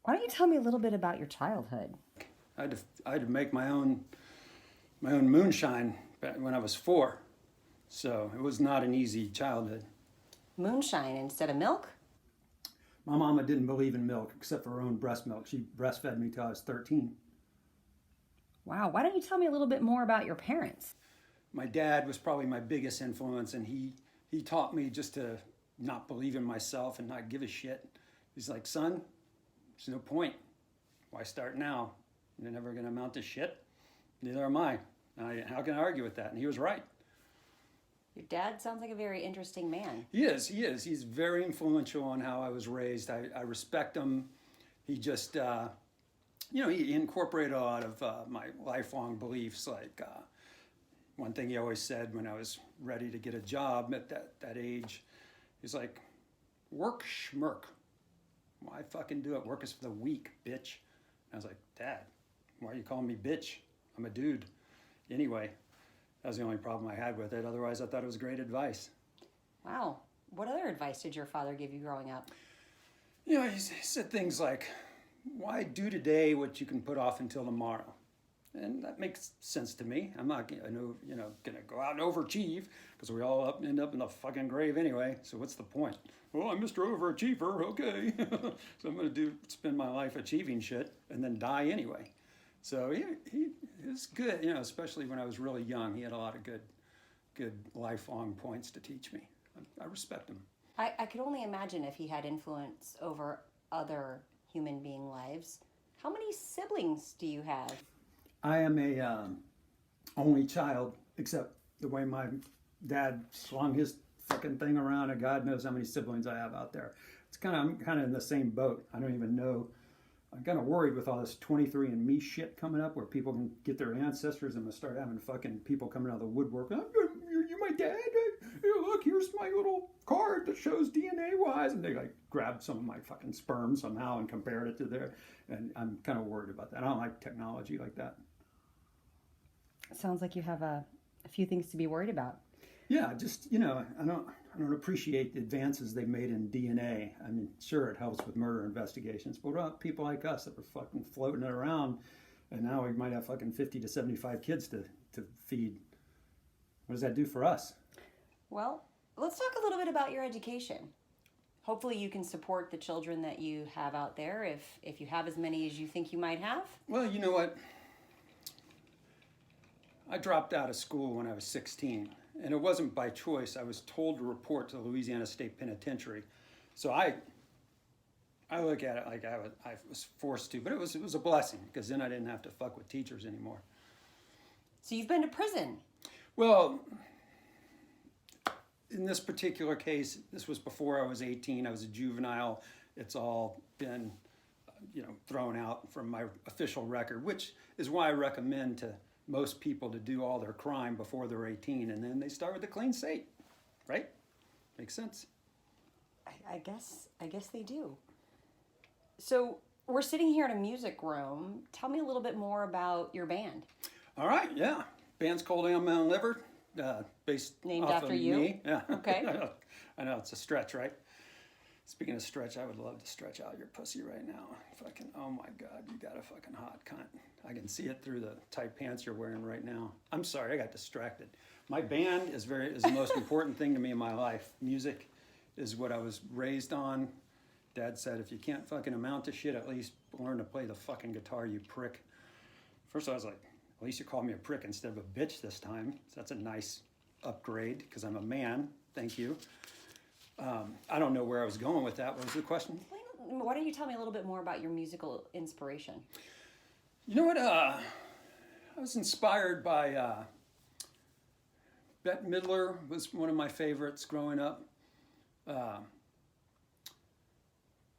Why don't you tell me a little bit about your childhood? I had to make my own moonshine back when I was 4. So it was not an easy childhood. Moonshine instead of milk? My mama didn't believe in milk except for her own breast milk. She breastfed me till I was 13. Wow, why don't you tell me a little bit more about your parents? My dad was probably my biggest influence, and he taught me just to not believe in myself and not give a shit. He's like, son, there's no point. Why start now? You're never going to amount to shit. Neither am I. How can I argue with that? And he was right. Your dad sounds like a very interesting man. He is. He's very influential on how I was raised. I respect him. He just, he incorporated a lot of my lifelong beliefs. Like one thing he always said when I was ready to get a job at that age, he's like, work schmirk. Why fucking do it? Work is for the weak, bitch. And I was like, Dad, why are you calling me bitch? I'm a dude. Anyway, that was the only problem I had with it. Otherwise, I thought it was great advice. Wow. What other advice did your father give you growing up? He said things like, why do today what you can put off until tomorrow? And that makes sense to me. I'm not going to go out and overachieve because we all end up in the fucking grave anyway. So what's the point? Well, I'm Mr. Overachiever, okay. So I'm going to spend my life achieving shit and then die anyway. So he was good, especially when I was really young. He had a lot of good lifelong points to teach me. I respect him. I could only imagine if he had influence over other human being lives. How many siblings do you have? I am a only child, except the way my dad swung his fucking thing around, and God knows how many siblings I have out there. I'm kind of in the same boat. I don't even know. I'm kind of worried with all this 23andMe shit coming up where people can get their ancestors and start having fucking people coming out of the woodwork. You're my dad? Here, look, here's my little card that shows DNA-wise. And they grabbed some of my fucking sperm somehow and compared it to their... And I'm kind of worried about that. I don't like technology like that. Sounds like you have a few things to be worried about. Yeah, just, I don't appreciate the advances they've made in DNA. I mean, sure, it helps with murder investigations, but what about people like us that were fucking floating it around, and now we might have fucking 50 to 75 kids to feed? What does that do for us? Well, let's talk a little bit about your education. Hopefully you can support the children that you have out there if you have as many as you think you might have. Well, you know what? I dropped out of school when I was 16. And it wasn't by choice. I was told to report to the Louisiana State Penitentiary. So I look at it like I was forced to, but it was a blessing because then I didn't have to fuck with teachers anymore. So you've been to prison? Well, in this particular case, this was before I was 18. I was a juvenile. It's all been, thrown out from my official record, which is why I recommend to most people to do all their crime before they're 18, and then they start with a clean slate, right? Makes sense. I guess they do. So we're sitting here in a music room. Tell me a little bit more about your band. All right, yeah. Band's called Am Man Liver, based named off after of you. Me. Yeah. Okay. I know it's a stretch, right? Speaking of stretch, I would love to stretch out your pussy right now. Fucking, oh my God, you got a fucking hot cunt. I can see it through the tight pants you're wearing right now. I'm sorry, I got distracted. My band is the most important thing to me in my life. Music is what I was raised on. Dad said, if you can't fucking amount to shit, at least learn to play the fucking guitar, you prick. First I was like, at least you called me a prick instead of a bitch this time. So that's a nice upgrade because I'm a man. Thank you. I don't know where I was going with that. What was the question? Why don't you tell me a little bit more about your musical inspiration? You know what? I was inspired by Bette Midler was one of my favorites growing up.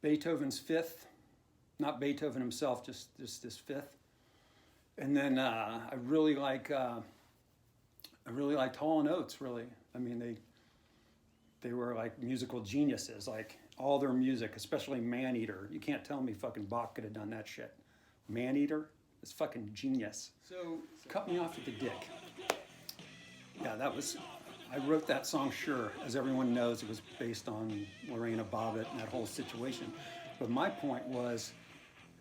Beethoven's Fifth, not Beethoven himself, just this fifth. And then I really liked Hall & Oates. Really, I mean they were like musical geniuses. Like all their music, especially Maneater. You can't tell me fucking Bach could have done that shit. Maneater is fucking genius. So cut me off at the dick. Yeah, I wrote that song, sure. As everyone knows, it was based on Lorena Bobbitt and that whole situation. But my point was,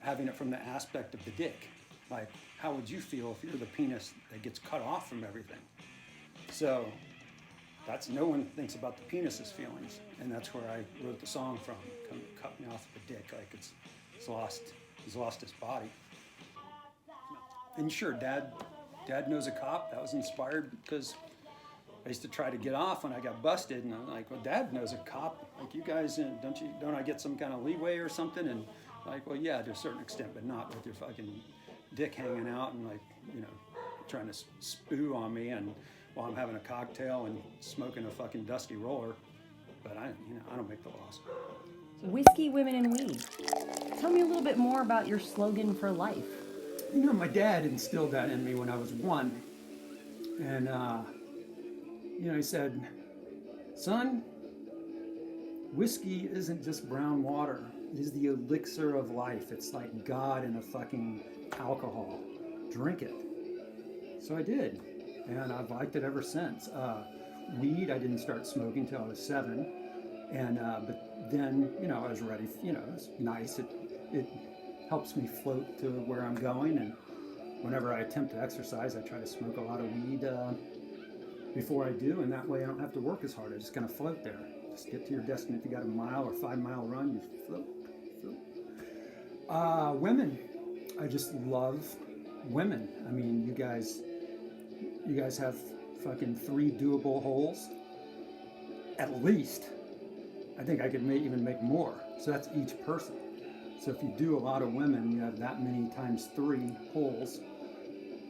having it from the aspect of the dick. Like, how would you feel if you're the penis that gets cut off from everything? So that's, no one thinks about the penis's feelings, and that's where I wrote the song from. Cut me off the dick, like he's lost his body. And sure, Dad knows a cop. That was inspired because I used to try to get off when I got busted, and I'm like, well, Dad knows a cop. Like, you guys, don't I get some kind of leeway or something? And like, well, yeah, to a certain extent, but not with your fucking dick hanging out and like, you know, trying to spew on me and while I'm having a cocktail and smoking a fucking dusty roller. But I don't make the laws. Whiskey, women, and weed. Tell me a little bit more about your slogan for life. You know, my dad instilled that in me when I was 1. And, he said, son, whiskey isn't just brown water. It is the elixir of life. It's like God in a fucking alcohol. Drink it. So I did. And I've liked it ever since. Weed, I didn't start smoking till I was 7. And, but then, I was ready. It's nice. It helps me float to where I'm going. And whenever I attempt to exercise, I try to smoke a lot of weed before I do. And that way I don't have to work as hard. I just kind of float there. Just get to your destination. If you got a 1 or 5 mile run, you float. Women. I just love women. I mean, you guys have fucking 3 doable holes. At least. I think I could even make more. So that's each person. So if you do a lot of women, you have that many times 3 holes,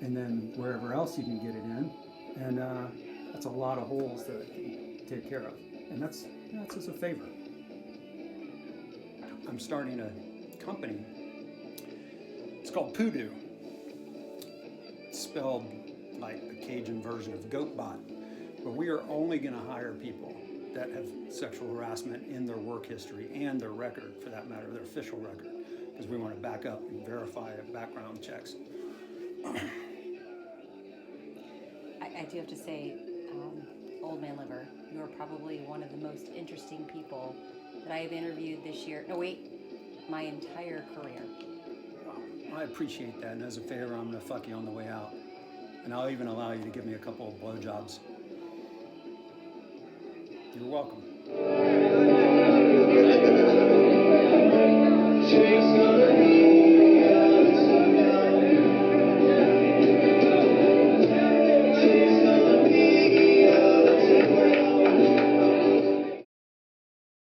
and then wherever else you can get it in, and that's a lot of holes that I can take care of. And that's just a favor. I'm starting a company. It's called Poodoo. It's spelled like the Cajun version of Goatbot. But we are only going to hire people that have sexual harassment in their work history and their record, for that matter, their official record, because we want to back up and verify background checks. I do have to say, Old Man Liver, you are probably one of the most interesting people that I have interviewed this year. No, wait, my entire career. Well, I appreciate that, and as a favor, I'm going to fuck you on the way out. And I'll even allow you to give me a couple of blowjobs. You're welcome.